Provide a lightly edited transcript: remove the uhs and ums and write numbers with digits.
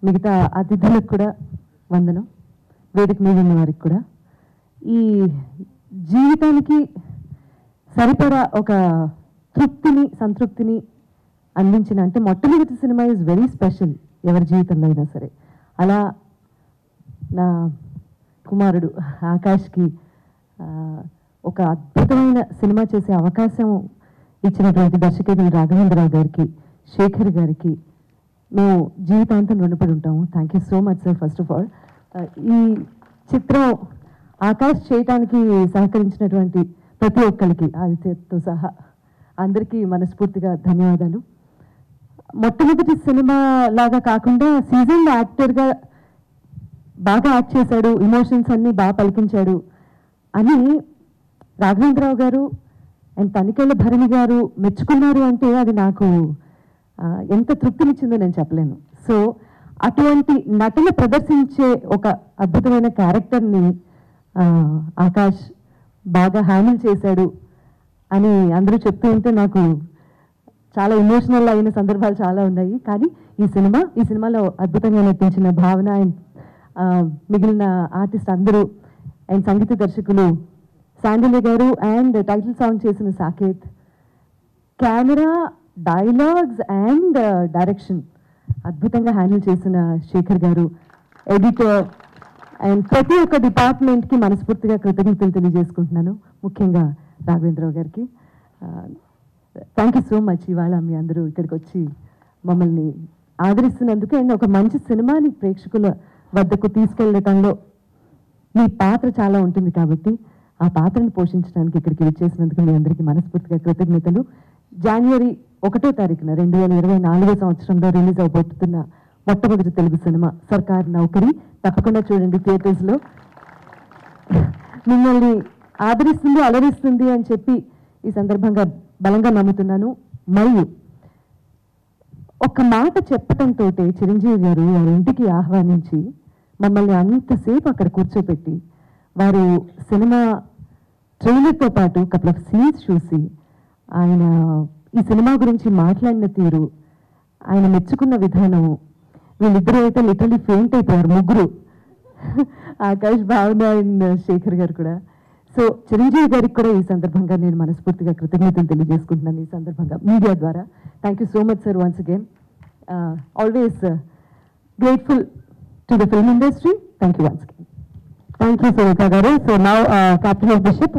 మిగతా అతిథులకు కూడా వందనం, వేదిక మీద ఉన్న వారికి కూడా. ఈ జీవితానికి సరిపడా ఒక తృప్తిని సంతృప్తిని అందించిన, అంటే మొట్టమొదటి సినిమా ఈజ్ వెరీ స్పెషల్ ఎవరి జీవితంలో అయినా సరే. అలా నా కుమారుడు ఆకాష్కి ఒక అద్భుతమైన సినిమా చేసే అవకాశం ఇచ్చినటువంటి దర్శకుడు రాఘవేంద్రరావు గారికి, శేఖర్ గారికి మేము జీవితాంతం రుణపడి ఉంటాము. Thank you so much sir. First of all ఈ చిత్రం ఆకాష్ చేయటానికి సహకరించినటువంటి ప్రతి ఒక్కరికి, ఆదిత్యతో సహా అందరికీ మనస్ఫూర్తిగా ధన్యవాదాలు. మొట్టమొదటి సినిమా లాగా కాకుండా సీజన్ యాక్టర్గా బాగా యాక్ట్ చేశాడు, ఇమోషన్స్ అన్నీ బాగా పలికించాడు అని రాఘవేంద్రరావు గారు అండ్ తనికెళ్ళ భరణి గారు మెచ్చుకున్నారు అంటే అది నాకు ఎంత తృప్తినిచ్చిందో నేను చెప్పలేను. సో అటువంటి నటన ప్రదర్శించే ఒక అద్భుతమైన క్యారెక్టర్ని ఆకాష్ బాగా హ్యాండిల్ చేశాడు అని అందరూ చెప్తూ ఉంటే నాకు చాలా ఎమోషనల్ అయిన సందర్భాలు చాలా ఉన్నాయి. కానీ ఈ సినిమాలో అద్భుతంగా నటించిన భావన అండ్ మిగిలిన ఆర్టిస్ట్ అందరూ అండ్ సంగీత దర్శకులు శాండిల్య గారు అండ్ టైటిల్ సాంగ్ చేసిన Saketh, camera, dialogues and direction అద్భుతంగా హ్యాండిల్ చేసిన శేఖర్ గారు, ఎడిటర్ అండ్ ప్రతి ఒక్క డిపార్ట్మెంట్కి మనస్ఫూర్తిగా కృతజ్ఞతలు తెలియజేసుకుంటున్నాను. ముఖ్యంగా రాఘవేంద్రరావు గారికి థ్యాంక్ యూ సో మచ్. ఇవాళ మీ అందరూ ఇక్కడికి వచ్చి మమ్మల్ని ఆదరిస్తున్నందుకు అండ్ ఒక మంచి సినిమాని ప్రేక్షకుల వద్దకు తీసుకెళ్ళటంలో మీ పాత్ర చాలా ఉంటుంది కాబట్టి ఆ పాత్రను పోషించడానికి ఇక్కడికి విచ్చేసినందుకు మీ అందరికీ మనస్ఫూర్తిగా కృతజ్ఞతలు. జనవరి 1వ తారీఖున 2024 సంవత్సరంలో రిలీజ్ అవబోతున్న మొట్టమొదటి తెలుగు సినిమా సర్కార్ నౌకరీ తప్పకుండా చూడండి థియేటర్స్లో. మిమ్మల్ని ఆదరిస్తుంది, అలరిస్తుంది అని చెప్పి ఈ సందర్భంగా బలంగా నమ్ముతున్నాను. మరియు ఒక మాట చెప్పటంతో చిరంజీవి గారు వారి ఇంటికి ఆహ్వానించి మమ్మల్ని అంతసేపు అక్కడ కూర్చోపెట్టి వారు సినిమా ట్రైలర్తో పాటు కపుల్ ఆఫ్ సీన్స్ చూసి ఆయన ఈ సినిమా గురించి మాట్లాడిన తీరు, ఆయన మెచ్చుకున్న విధానము, వీళ్ళిద్దరూ అయితే లిటరలీ ఫెయింట్ అయిపోయారు ముగ్గురు, ఆకాష్, భావన అండ్ శేఖర్ గారు కూడా. సో చిరంజీవి గారికి కూడా ఈ సందర్భంగా నేను మనస్ఫూర్తిగా కృతజ్ఞతలు తెలియజేసుకుంటున్నాను ఈ సందర్భంగా మీడియా ద్వారా. Thank you so much sir once again. Always grateful to the film industry. Thank you once again. Thank you Surekha గారు. So now captain of the ship